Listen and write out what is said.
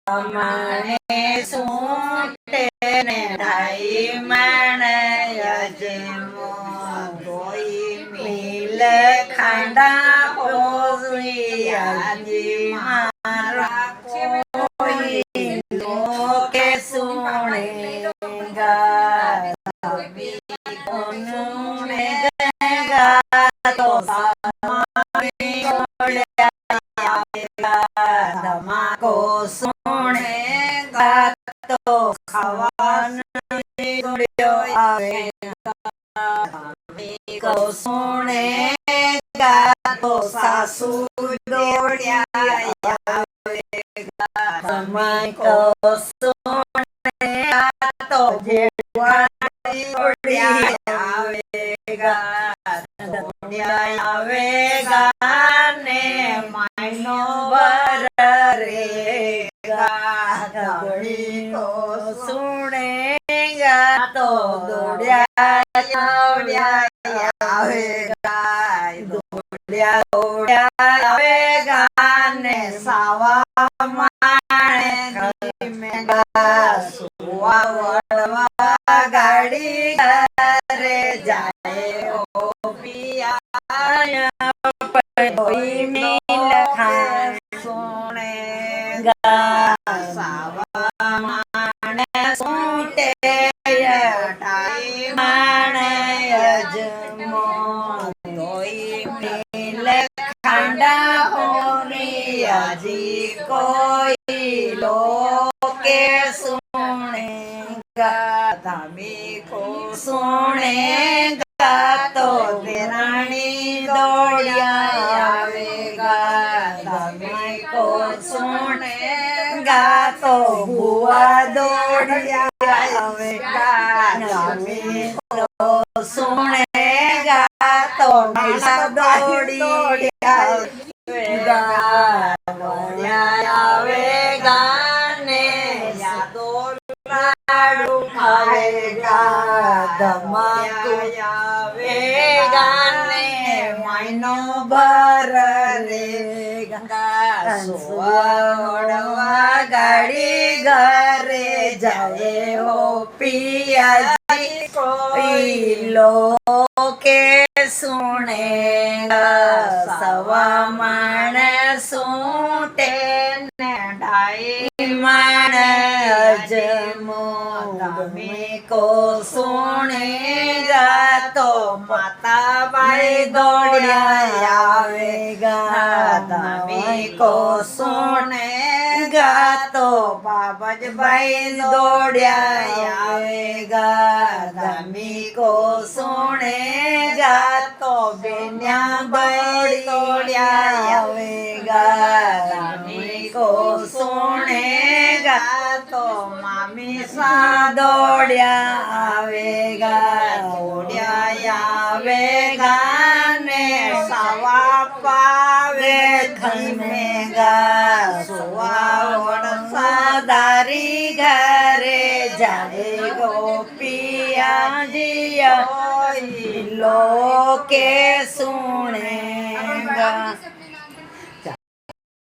माने सूटे ने ढाई माने यजमो कोई मिल खांडा पोसिया जी मारा कोई लोके सुनेगा तभी सुनेगा तो समामी धमा को सुनेगा तो खावानी आवेगा को सुनेगा तो सासू दौड़िया आवेगा समय को सुनेगा तो जेठवानी दौड़िया आवेगा दौड़िया आवेगा ने मायनो भरेगा दौड़ी को सुनेगा तो दौड़िया आवेगा दौड़िया आवेगा ने सावा माणे मेगा सुवा वड़वा गाड़ी घरे जाए ओ पिया कोई मिल खान सुनेगा सावा माणे सूटे ढाई माणे यजमो कोई मिल खांडा होनिया जी कोई लोके सुनेगा धामी को सुनेगा तो देरानी दौड़िया आवेगा धामी को सुनेगा तो बुआ दौड़िया आवेगा धामी को सुनेगा तो मीसा दौड़िया आवेगा ने यादो लाडू खाएगा धमाकू आवेगा ने मायनो भरेगा सोवड़वा गाड़ी घरे जाए हो पिया जी कोई लोके सुनेगा सवा माणे सूटे ने ढाई माणे यजमो धामी को सुनेगा तो माता बाई दौड़िया आवेगा धामी को सुनेगा तो बाबज भाई दौड़िया आवेगा धामी को सुनेगा तो बेन्या भाई दौड़िया आवेगा धामी को सुनेगा तो मामी सा दौड़िया आवेगा दौड़िया आवेगा ने सवा पावे खमेगा सुवा वड़सा दारी घरे जाए गो पिया जिया लोके सुनेगा।